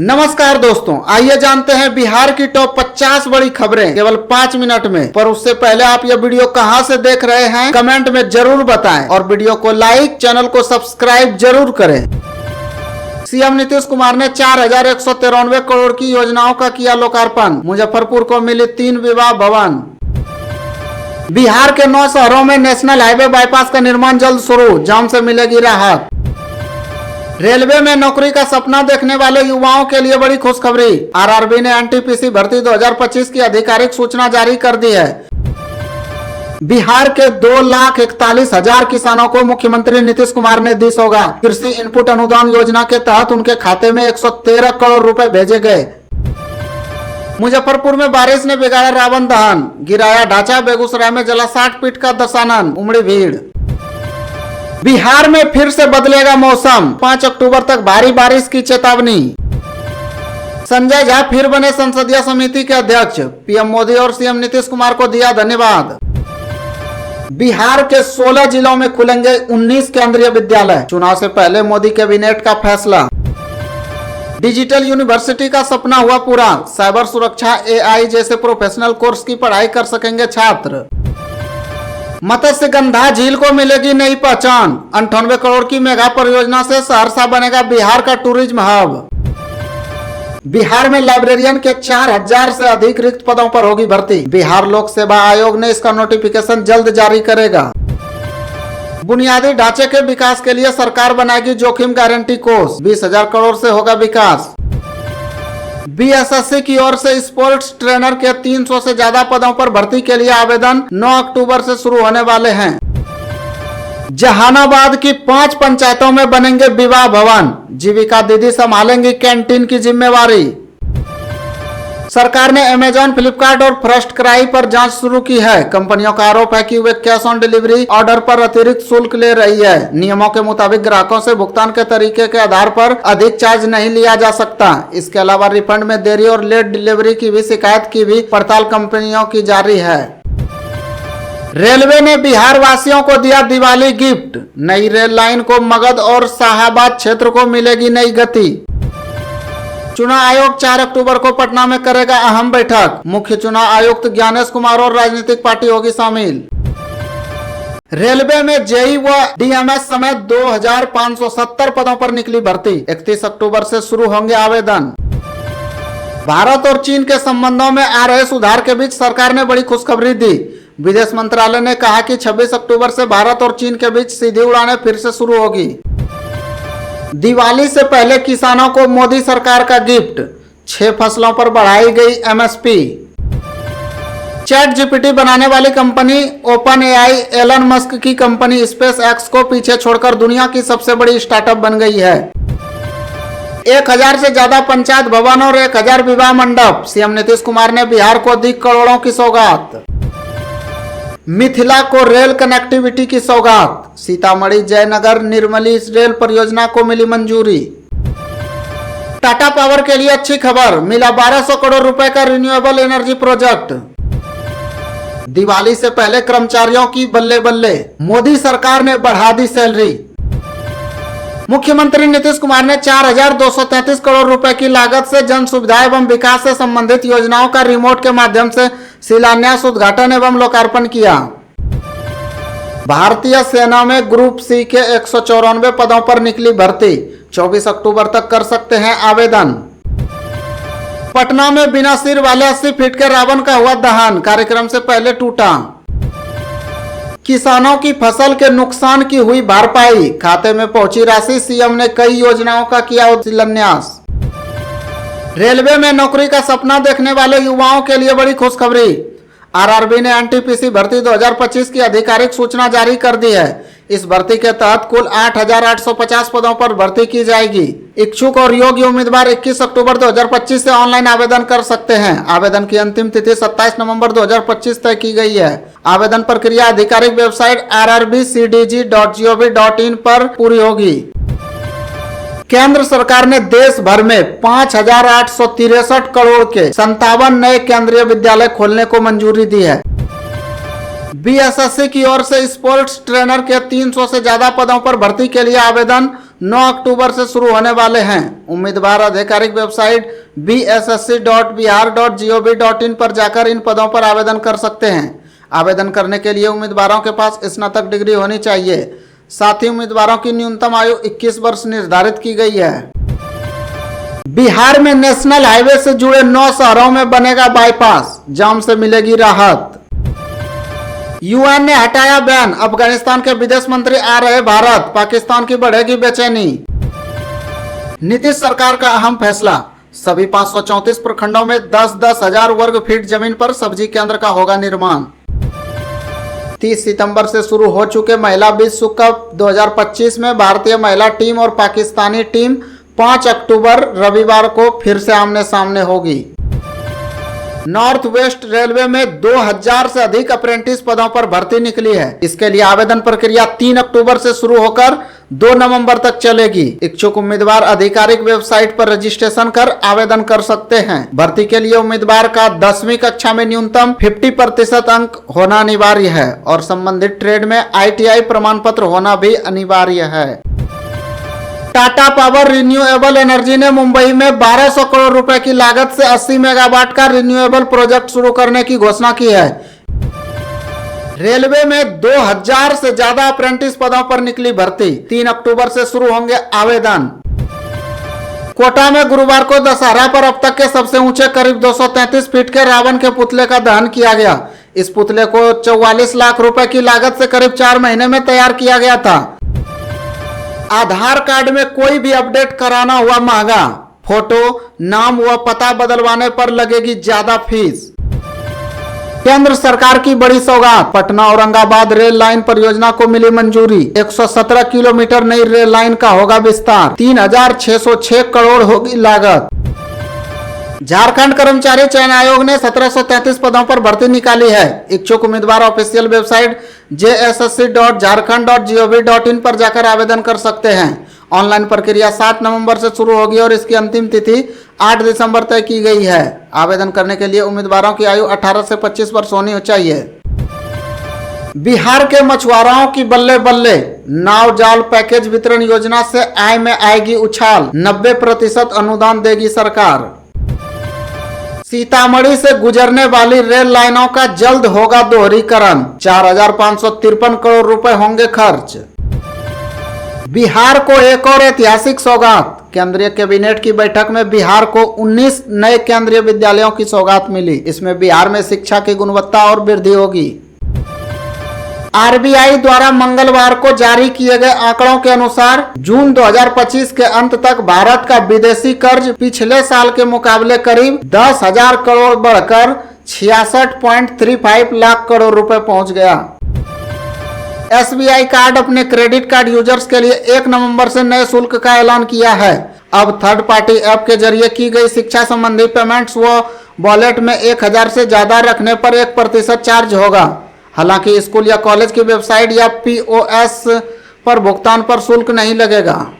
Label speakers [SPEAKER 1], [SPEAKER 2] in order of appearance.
[SPEAKER 1] नमस्कार दोस्तों, आइए जानते हैं बिहार की टॉप 50 बड़ी खबरें केवल 5 मिनट में। पर उससे पहले आप यह वीडियो कहां से देख रहे हैं कमेंट में जरूर बताएं और वीडियो को लाइक, चैनल को सब्सक्राइब जरूर करें। सीएम नीतीश कुमार ने 4193 करोड़ की योजनाओं का किया लोकार्पण। मुजफ्फरपुर को मिली 3 विवाह भवन। बिहार के 9 शहरों में नेशनल हाईवे बाईपास का निर्माण जल्द शुरू, जाम से मिलेगी राहत। रेलवे में नौकरी का सपना देखने वाले युवाओं के लिए बड़ी खुशखबरी। आरआरबी ने एनटीपीसी भर्ती 2025 की आधिकारिक सूचना जारी कर दी है। बिहार के 2,41,000 किसानों को मुख्यमंत्री नीतीश कुमार ने दी सौगात। कृषि इनपुट अनुदान योजना के तहत उनके खाते में 113 करोड़ रुपए भेजे गए। मुजफ्फरपुर में बारिश ने बिगाड़ा रावण दहन, गिराया ढांचा। बेगूसराय में जला 60 फीट का दशानन, उमड़ी भीड़। बिहार में फिर से बदलेगा मौसम, 5 अक्टूबर तक भारी बारिश की चेतावनी। संजय झा फिर बने संसदीय समिति के अध्यक्ष। पीएम मोदी और सीएम नीतीश कुमार को दिया धन्यवाद। बिहार के 16 जिलों में खुलेंगे 19 केंद्रीय विद्यालय। चुनाव से पहले मोदी कैबिनेट का फैसला। डिजिटल यूनिवर्सिटी का सपना हुआ पूरा। साइबर सुरक्षा, एआई जैसे प्रोफेशनल कोर्स की पढ़ाई कर सकेंगे छात्र। मत्स्यगंधा झील को मिलेगी नई पहचान। 98 करोड़ की मेगा परियोजना से सहरसा बनेगा बिहार का टूरिज्म हब। बिहार में लाइब्रेरियन के 4000 से अधिक रिक्त पदों पर होगी भर्ती। बिहार लोक सेवा आयोग ने इसका नोटिफिकेशन जल्द जारी करेगा। बुनियादी ढांचे के विकास के लिए सरकार बनाएगी जोखिम गारंटी कोष। 20,000 करोड़ से होगा विकास। बीएसएससी की ओर से स्पोर्ट्स ट्रेनर के 300 से ज्यादा पदों पर भर्ती के लिए आवेदन 9 अक्टूबर से शुरू होने वाले हैं। जहानाबाद की 5 पंचायतों में बनेंगे विवाह भवन। जीविका दीदी संभालेंगी कैंटीन की जिम्मेवारी। सरकार ने अमेजॉन, फ्लिपकार्ट और फर्स्ट क्राई पर जांच शुरू की है। कंपनियों का आरोप है कि वे कैश ऑन डिलीवरी ऑर्डर पर अतिरिक्त शुल्क ले रही है। नियमों के मुताबिक ग्राहकों से भुगतान के तरीके के आधार पर अधिक चार्ज नहीं लिया जा सकता। इसके अलावा रिफंड में देरी और लेट डिलीवरी की भी शिकायत की भी पड़ताल कंपनियों की जारी है। रेलवे ने बिहार वासियों को दिया दिवाली गिफ्ट। नई रेल लाइन को मगध और शाहाबाद क्षेत्र को मिलेगी नई गति। चुनाव आयोग 4 अक्टूबर को पटना में करेगा अहम बैठक। मुख्य चुनाव आयुक्त ज्ञानेश कुमार और राजनीतिक पार्टी होगी शामिल। रेलवे में जेई व डीएमएस समेत 2570 पदों पर निकली भर्ती। 31 अक्टूबर से शुरू होंगे आवेदन। भारत और चीन के संबंधों में आ रहे सुधार के बीच सरकार ने बड़ी खुशखबरी दी। विदेश मंत्रालय ने कहा कि 26 अक्टूबर से भारत और चीन के बीच सीधी उड़ानें फिर से शुरू होगी। दिवाली से पहले किसानों को मोदी सरकार का गिफ्ट। 6 फसलों पर बढ़ाई गई एमएसपी। चैट जीपीटी बनाने वाली company open AI Elon Musk की कंपनी स्पेस एक्स को पीछे छोड़कर दुनिया की सबसे बड़ी स्टार्टअप बन गई है। 1000 से ज्यादा पंचायत भवन और 1000 विवाह मंडप। सीएम नीतीश कुमार ने बिहार को दी करोड़ों की सौगात। मिथिला को रेल कनेक्टिविटी की सौगात। सीतामढ़ी जयनगर निर्मली रेल परियोजना को मिली मंजूरी। टाटा पावर के लिए अच्छी खबर, मिला 1200 करोड़ रुपए का रिन्यूएबल एनर्जी प्रोजेक्ट। दिवाली से पहले कर्मचारियों की बल्ले बल्ले, मोदी सरकार ने बढ़ा दी सैलरी। मुख्यमंत्री नीतीश कुमार ने 4233 करोड़ रुपए की लागत से जन सुविधा एवं विकास से संबंधित योजनाओं का रिमोट के माध्यम से शिलान्यास, उद्घाटन एवं लोकार्पण किया। भारतीय सेना में ग्रुप सी के 194 पदों पर निकली भर्ती। 24 अक्टूबर तक कर सकते हैं आवेदन। पटना में बिना सिर वाले 80 फीट के रावण का हुआ दहन, कार्यक्रम से पहले टूटा। किसानों की फसल के नुकसान की हुई भरपाई, खाते में पहुंची राशि। सीएम ने कई योजनाओं का किया शिलान्यास। रेलवे में नौकरी का सपना देखने वाले युवाओं के लिए बड़ी खुशखबरी। आरआरबी ने एनटीपीसी भर्ती 2025 की आधिकारिक सूचना जारी कर दी है। इस भर्ती के तहत कुल 8850 पदों पर भर्ती की जाएगी। इच्छुक और योग्य उम्मीदवार 21 अक्टूबर 2025 से ऑनलाइन आवेदन कर सकते हैं। आवेदन की अंतिम तिथि 27 नवंबर 2025 तय की गई है। आवेदन प्रक्रिया आधिकारिक वेबसाइट rrbcdg.gov.in पर पूरी होगी। केंद्र सरकार ने देश भर में 5863 करोड़ के 57 नए केंद्रीय विद्यालय खोलने को मंजूरी दी है। बीएसएससी की ओर से स्पोर्ट्स ट्रेनर के 300 से ज्यादा पदों पर भर्ती के लिए आवेदन 9 अक्टूबर से शुरू होने वाले हैं। उम्मीदवार आधिकारिक वेबसाइट bssc.bihar.gov.in पर जाकर इन पदों पर आवेदन कर सकते हैं। आवेदन करने के लिए उम्मीदवारों के पास स्नातक डिग्री होनी चाहिए। साथ ही उम्मीदवारों की न्यूनतम आयु 21 वर्ष निर्धारित की गई है। बिहार में नेशनल हाईवे से जुड़े 9 शहरों में बनेगा बाईपास, जाम से मिलेगी राहत। यूएन ने हटाया बैन, अफगानिस्तान के विदेश मंत्री आ रहे भारत, पाकिस्तान की बढ़ेगी बेचैनी। नीतीश सरकार का अहम फैसला, सभी 534 प्रखंडों में 10-10 हजार वर्ग फीट जमीन पर सब्जी केंद्र का होगा निर्माण। 30 सितंबर से शुरू हो चुके महिला विश्व कप 2025 में भारतीय महिला टीम और पाकिस्तानी टीम 5 अक्टूबर रविवार को फिर से आमने सामने होगी। नॉर्थ वेस्ट रेलवे में 2000 से अधिक अप्रेंटिस पदों पर भर्ती निकली है। इसके लिए आवेदन प्रक्रिया 3 अक्टूबर से शुरू होकर 2 नवंबर तक चलेगी। इच्छुक उम्मीदवार आधिकारिक वेबसाइट पर रजिस्ट्रेशन कर आवेदन कर सकते हैं। भर्ती के लिए उम्मीदवार का 10वीं कक्षा में न्यूनतम 50% अंक होना अनिवार्य है और संबंधित ट्रेड में ITI प्रमाण पत्र होना भी अनिवार्य है। टाटा पावर रिन्यूएबल एनर्जी ने मुंबई में 1200 करोड़ रुपए की लागत से 80 मेगावाट का रिन्यूएबल प्रोजेक्ट शुरू करने की घोषणा की है। रेलवे में 2000 से ज्यादा अप्रेंटिस पदों पर निकली भर्ती, 3 अक्टूबर से शुरू होंगे आवेदन। कोटा में गुरुवार को दशहरा पर अब तक के सबसे ऊंचे करीब 233 फीट के रावण के पुतले का दहन किया गया। इस पुतले को 44 लाख रुपए की लागत से करीब 4 महीने में तैयार किया गया था। आधार कार्ड में कोई भी अपडेट कराना हुआ महंगा, फोटो, नाम व पता बदलवाने पर लगेगी ज्यादा फीस। केंद्र सरकार की बड़ी सौगात, पटना औरंगाबाद रेल लाइन परियोजना को मिली मंजूरी। 117 किलोमीटर नई रेल लाइन का होगा विस्तार, 3606 करोड़ होगी लागत। झारखंड कर्मचारी चयन आयोग ने 1733 पदों पर भर्ती निकाली है। इच्छुक उम्मीदवार ऑफिशियल वेबसाइट jssc.jharkhand.gov.in पर जाकर आवेदन कर सकते हैं। ऑनलाइन प्रक्रिया 7 नवंबर से शुरू होगी और इसकी अंतिम तिथि 8 दिसंबर तय की गई है। आवेदन करने के लिए उम्मीदवारों की आयु 18 से 25 वर्ष होनी चाहिए। बिहार के मछुआरों की बल्ले बल्ले, नाव जाल पैकेज वितरण योजना से आय में आएगी उछाल, 90% अनुदान देगी सरकार। सीतामढ़ी से गुजरने वाली रेल लाइनों का जल्द होगा दोहरीकरण, 4553 करोड़ रुपए होंगे खर्च। बिहार को एक और ऐतिहासिक सौगात, केंद्रीय कैबिनेट की बैठक में बिहार को 19 नए केंद्रीय विद्यालयों की सौगात मिली। इसमें बिहार में शिक्षा की गुणवत्ता और वृद्धि होगी। RBI द्वारा मंगलवार को जारी किए गए आंकड़ों के अनुसार जून 2025 के अंत तक भारत का विदेशी कर्ज पिछले साल के मुकाबले करीब 10,000 करोड़ बढ़कर 66.35 लाख करोड़ रुपए पहुंच गया। SBI कार्ड अपने क्रेडिट कार्ड यूजर्स के लिए 1 नवंबर से नए शुल्क का ऐलान किया है। अब थर्ड पार्टी ऐप के जरिए की गई शिक्षा संबंधी पेमेंट्स व वॉलेट में 1000 से ज्यादा रखने पर 1% चार्ज होगा। हालांकि स्कूल या कॉलेज की वेबसाइट या POS पर भुगतान पर शुल्क नहीं लगेगा।